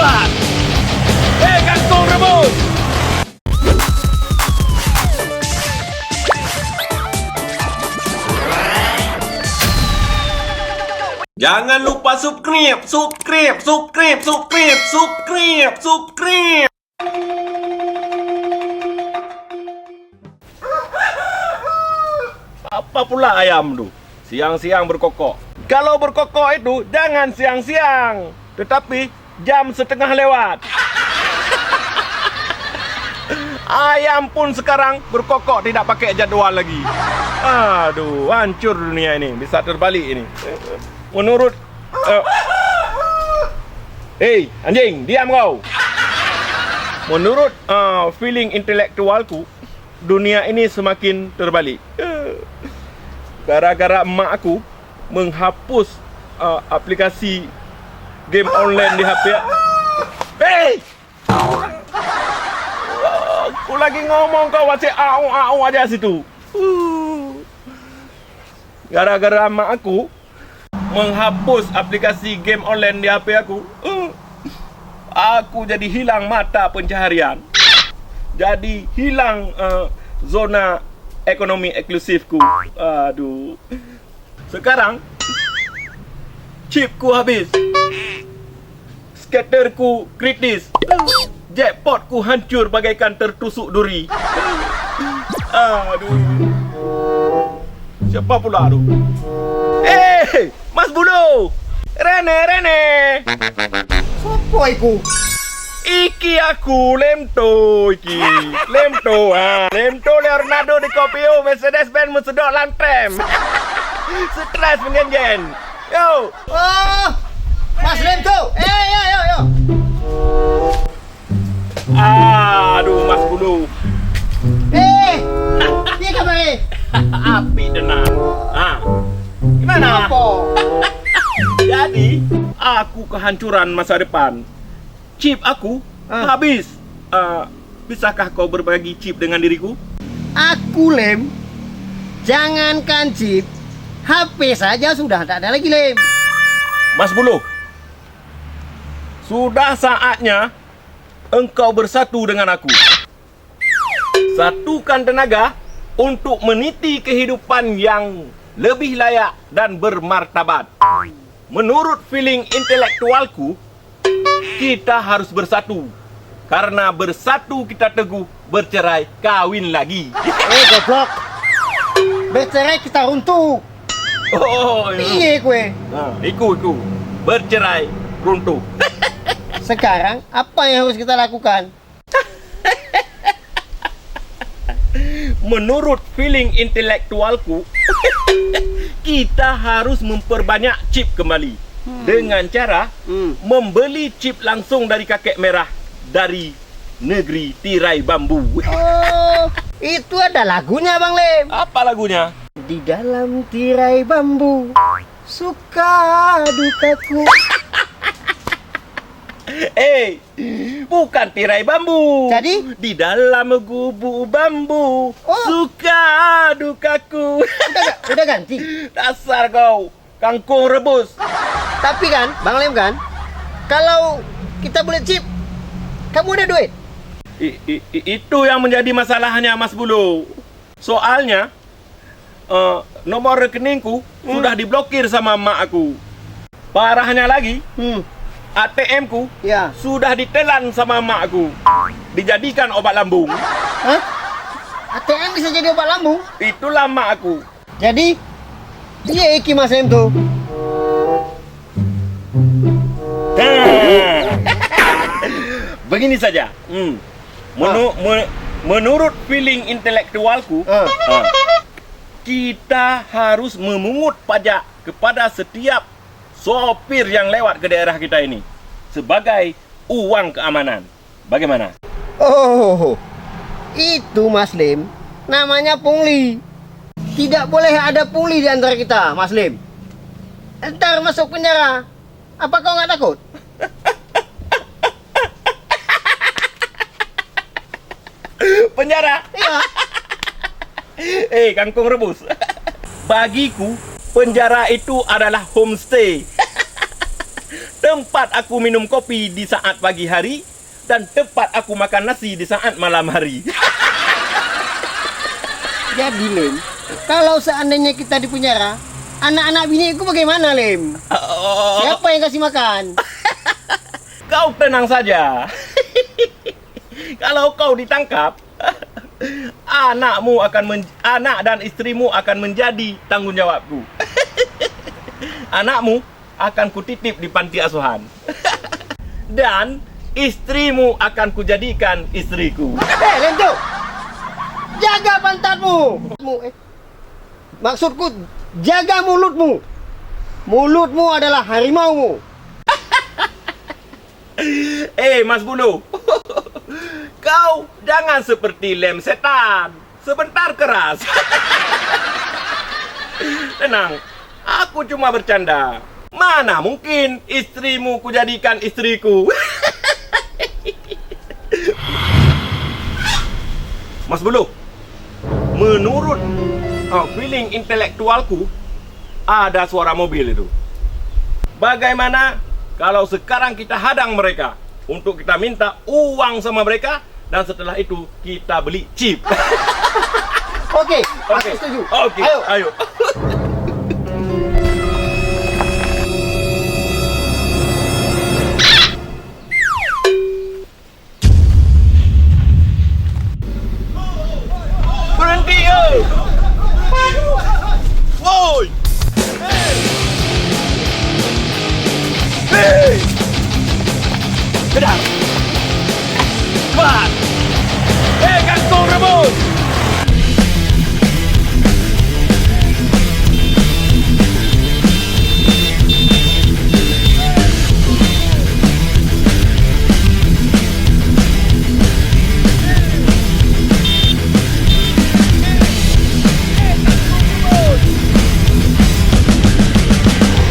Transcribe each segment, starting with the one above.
cepat. Kangkung rebus. Jangan lupa subscribe. Apa pula ayam tu? Siang-siang berkokok. Kalau berkokok itu jangan siang-siang, tetapi jam setengah lewat. Ayam pun sekarang berkokok tidak pakai jadual lagi. Aduh, hancur dunia ini. Bisa terbalik ini. Menurut Hei, anjing, diam kau. Menurut feeling intelektualku, dunia ini semakin terbalik. Gara-gara emak aku menghapus aplikasi game online di HP. Hei! Aku lagi ngomong kau masih au aja situ. Gara-gara emak aku menghapus aplikasi game online di HP aku, aku jadi hilang mata pencaharian. Jadi hilang zona ekonomi eksklusifku. Aduh. Sekarang chipku habis. Skaterku kritis. Jackpotku hancur bagaikan tertusuk duri. Aduh. Siapa pula tu? Mas Bulu! Rene! Sopo iku? Iki aku, Lemto iki. Lemto Leonardo DiCaprio, Mercedes-Benz Mercedes Lantrem. Stres menjenjen. Yo! Oh! Mas Lemto! Yo! Aduh, Mas Bulu. Iya kabar ni? Api denang. Gimana? Apa? Jadi, aku kehancuran masa depan. Chip aku habis. Bisakah kau berbagi chip dengan diriku? Aku, Lem. Jangankan chip, HP saja sudah tak ada lagi, Lem. Mas Bulu, sudah saatnya engkau bersatu dengan aku. Satukan tenaga untuk meniti kehidupan yang lebih layak dan bermartabat. Menurut feeling intelektualku, kita harus bersatu. Karena bersatu kita teguh, bercerai kawin lagi. Goblok. Bercerai kita runtuh. Oh, Iya kue. Iku. Bercerai runtuh. Sekarang apa yang harus kita lakukan? Menurut feeling intelektualku, kita harus memperbanyak chip kembali. Dengan cara membeli chip langsung dari kakek merah dari negeri tirai bambu. Oh, itu ada lagunya, Bang Lem. Apa lagunya? Di dalam tirai bambu, suka dukaku. Bukan tirai bambu. Jadi? Di dalam gubuk bambu, suka dukaku. Udah ganti. Dasar kau, kangkung rebus. Tapi kan, Bang Lem kan, kalau kita beli chip, kamu ada duit? Itu yang menjadi masalahnya, Mas Bulu. Soalnya nomor rekeningku sudah diblokir sama emak aku. Parahnya lagi, ATM-ku Ya. sudah ditelan sama emak aku. Dijadikan obat lambung. Hah? ATM bisa jadi obat lambung? Itulah emak aku. Jadi, iya iki Mas Lem tuh. Begini saja. Menurut feeling intelektualku, kita harus memungut pajak kepada setiap sopir yang lewat ke daerah kita ini sebagai uang keamanan. Bagaimana? Oh, itu Mas Lem namanya pungli. Tidak boleh ada pungli di antara kita, Mas Lem. Ntar masuk penjara. Apa kau nggak takut? Penjara? Iya. Kangkung rebus. Bagiku, penjara itu adalah homestay. tempat aku minum kopi di saat pagi hari, dan tempat aku makan nasi di saat malam hari. Jadi Lem, kalau seandainya kita di penjara, anak-anak biniku bagaimana Lem? Siapa yang kasih makan? Kau tenang saja. Kalau kau ditangkap, anak dan istrimu akan menjadi tanggung jawabku. Anakmu akan kutitip di panti asuhan. Dan istrimu akan kujadikan istriku. Lem tu, jaga pantatmu. Maksudku, jaga mulutmu. Mulutmu adalah harimaumu. Mas Bulu. Kau jangan seperti lem setan. Sebentar keras. Tenang, aku cuma bercanda. Mana mungkin istrimu kujadikan istriku. Mas Bulu, menurut feeling intelektualku, ada suara mobil itu. Bagaimana kalau sekarang kita hadang mereka untuk kita minta uang sama mereka, dan setelah itu kita beli chip? Oke, aku setuju. Oke, ayo. Berhenti, yo! Woi! Hei! Kedar! Cepat! Hei, kangkung rebus!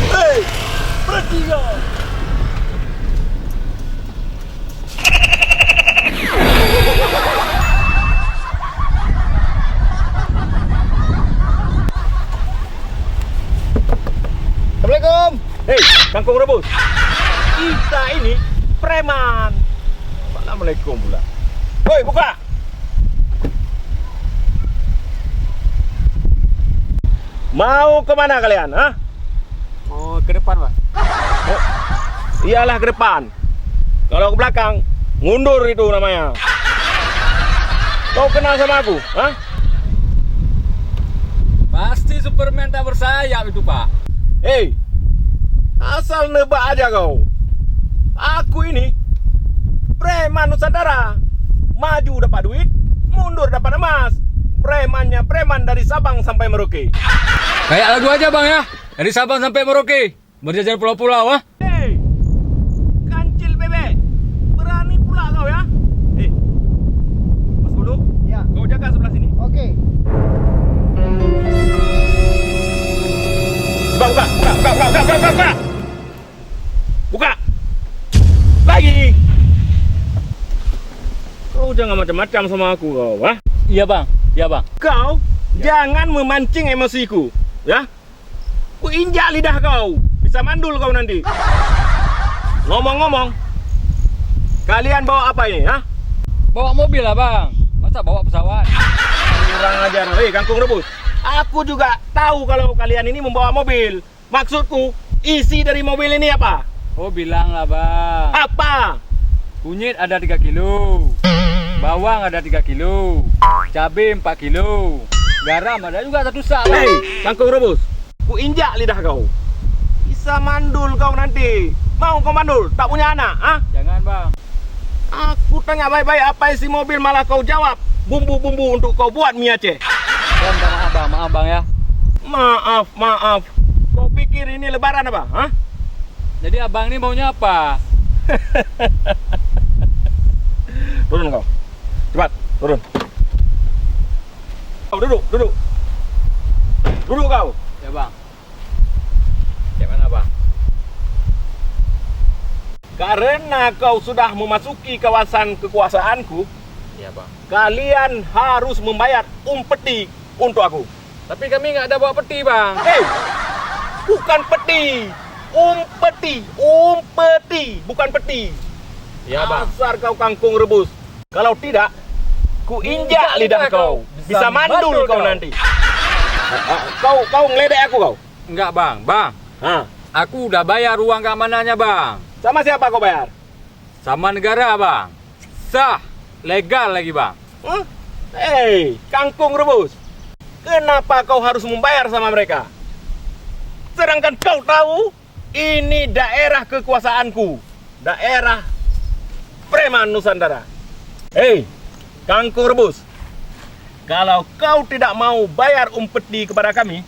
Hei! Berhenti kau! Assalamualaikum. Hei, kangkung rebus. Kita ini preman. Assalamualaikum pula. Woi, buka. Mau kemana kalian, ha? Mau ke depan, Pak. Oh, iyalah ke depan. Kalau ke belakang, mundur itu namanya. Kau kenal sama aku, ha? Pasti Superman tak bersayap itu, Pak. Hei, asal nebak aja kau. Aku ini preman Nusantara. Maju dapat duit, mundur dapat emas. Premannya preman dari Sabang sampai Merauke. Kayak lagu aja, Bang, ya. Dari Sabang sampai Merauke. Berjajar pulau-pulau, ah. Hei, kancil bebek. Berani pula kau, ya? Hei, Mas Bulu, Ya. kau jaga sebelah sini. Oke. Buka. Buka. Lagi. Kau jangan macam-macam sama aku kau, ha? Iya, Bang. Iya, Bang. Kau jangan memancing emosiku, ya? Ku injak lidah kau, bisa mandul kau nanti. Ngomong-ngomong, kalian bawa apa ini, ha? Bawa mobil lah, Bang. Masa bawa pesawat? Kurang ajar, kangkung rebus. Aku juga tahu kalau kalian ini membawa mobil. Maksudku, isi dari mobil ini apa? Oh, bilang lah, Bang. Apa? Kunyit ada 3 kilo. Bawang ada 3 kilo. Cabai 4 kilo. Garam ada juga 1 sak, Bang. Hei, kangkung rebus. Ku injak lidah kau. Bisa mandul kau nanti. Mau kau mandul? Tak punya anak, ah? Jangan, Bang. Aku tanya baik-baik apa isi mobil, malah kau jawab bumbu-bumbu untuk kau buat mie Aceh. Ya, minta maaf, Bang. Maaf, Bang, ya. Maaf. Kau pikir ini lebaran apa? Hah? Jadi abang ini maunya apa? Turun kau. Cepat, turun. Kau duduk. Duduk kau. Ya, Bang. Kayak mana, Bang? Karena kau sudah memasuki kawasan kekuasaanku, Iya, Bang. kalian harus membayar umpeti untuk aku. Tapi kami nggak ada bawa peti, Bang. Hei, bukan peti. umpeti, bukan peti. Ya bang. Asar kau kangkung rebus. Kalau tidak, ku injak lidah kau. Bisa mandul kau nanti. Kau ngeledek aku kau? Enggak bang, bang. Hah? Aku udah bayar uang keamanannya bang. Sama siapa kau bayar? Sama negara bang. Sah, legal lagi bang. Hei, kangkung rebus. Kenapa kau harus membayar sama mereka? Sedangkan kau tahu, ini daerah kekuasaanku. Daerah Preman Nusantara. Hei, kangkung rebus. Kalau kau tidak mau bayar umpeti kepada kami,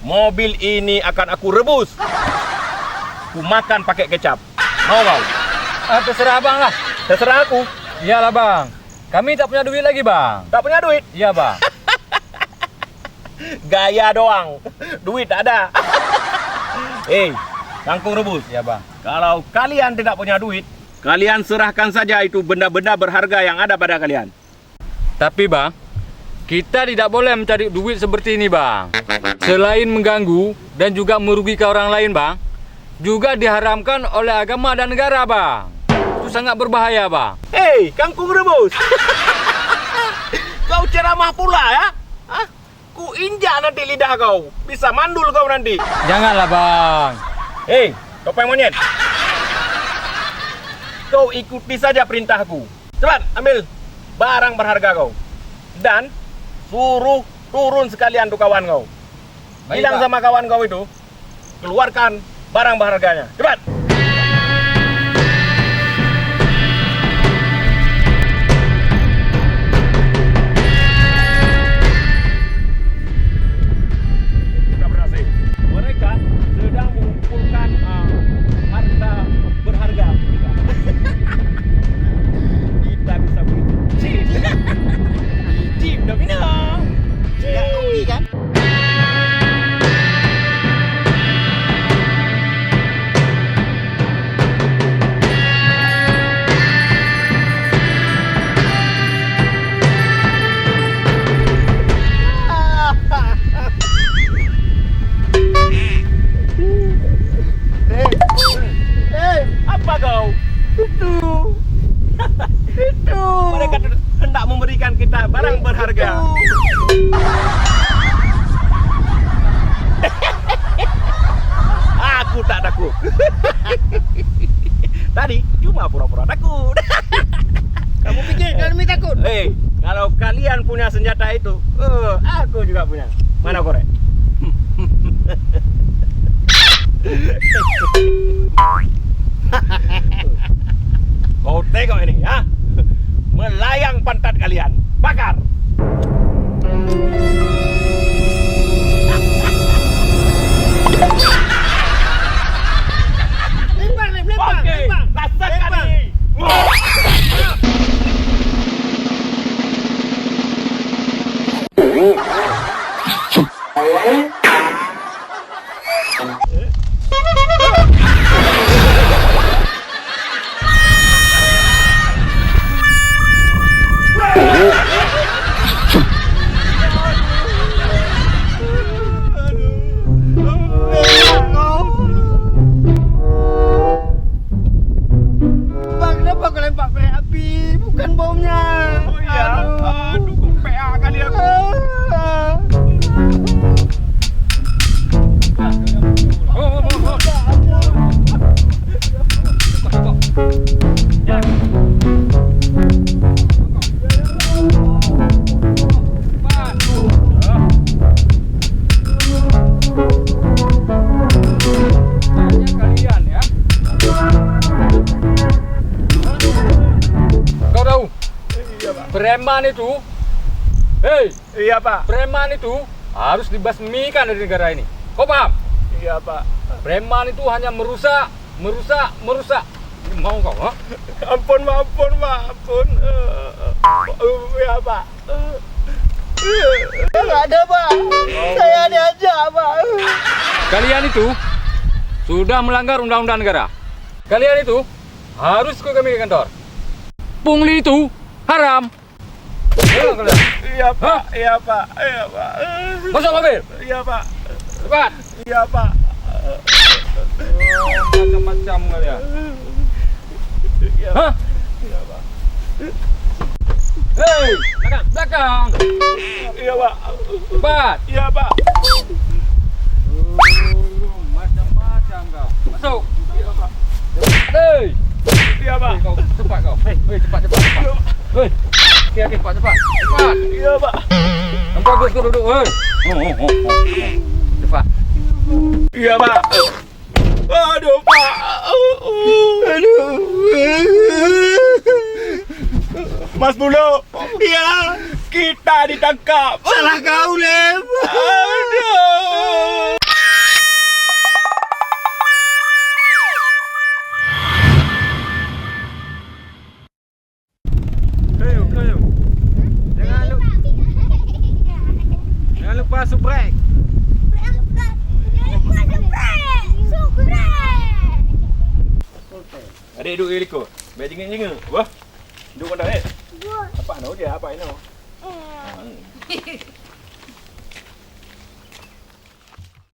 mobil ini akan aku rebus. Ku makan pakai kecap. Mau kau? Terserah bang lah. Terserah aku. Iyalah bang. Kami tak punya duit lagi bang. Tak punya duit? Iya bang. Gaya doang. Duit tak ada. Hei, kangkung rebus. Iya bang. Kalau kalian tidak punya duit, kalian serahkan saja itu benda-benda berharga yang ada pada kalian. Tapi bang, kita tidak boleh mencari duit seperti ini bang. Selain mengganggu dan juga merugikan orang lain bang, juga diharamkan oleh agama dan negara bang. Itu sangat berbahaya bang. Hei, kangkung rebus. Kau ceramah pula ya? Hah? Ku injak nanti lidah kau. Bisa mandul kau nanti. Janganlah bang. Hei, topeng monyet. Kau ikuti saja perintahku. Cepat, ambil barang berharga kau. Dan suruh turun sekalian tuh kawan kau. Baik, Bilang Pak. sama kawan kau itu, keluarkan barang berharganya. Cepat. Kita berhasil. Mereka sedang mengumpulkan harta berharga kita. Kita bisa beli Jeep. Jeep Domino. Nggak rugi kan? Apa kau? Itu. Mereka hendak memberikan kita barang berharga. Aku tak takut. Tadi cuma pura-pura takut. Kamu pikir kami takut? Hei, kalau kalian punya senjata itu, aku juga punya. Mana korek? Kau tengok ini, ya? Melayang pantat kalian. Bakar! Lempar. Oke, rasakan ini. Bang, kenapa kau lempar korek api? Bukan bomnya. Oh iya, aduh, PA kali aku. Kalian ya. Kau tahu? Iya, Pak. Preman itu, hei, Iya, Pak. preman itu harus dibasmikan dari negara ini. Kau paham? Iya, Pak. Preman itu hanya merusak. Mau kau, ha? Ampun, Pak. Ampun. Iya, Pak. Nggak ada, Pak. Saya diajak, Pak. Kalian itu sudah melanggar undang-undang negara. Kalian itu harus ke kami ke kantor. Pungli itu haram. Ayo kalian. Iya, Pak. Iya, Pak. Iya, Pak. Masuk mobil. Iya, Pak. Cepat. Iya, Pak. Macam-macam kali ya. Ya, Hah? ya, Pak. Hei, belakang. Ya, Pak. Cepat. Ya, Pak. Macam-macam kau. Masuk. Ya, Pak. Hei. Ya, Pak. Kau cepat kau. Hei, cepat. Hei. Okey, cepat. Cepat. Ya, Pak. Bagus kau duduk. Hei. Cepat. Ya, Pak. Aduh, Pak. Aduh. Mas Bulu. Ya, kita ditangkap. Salah kau, Lem. Aduh. Kayu. Jangan lupa subrek. Adik duduk di liko. Biar jengik-jengik. Wah. Duduk mana, Adik? Apa nak dia? Apa ini?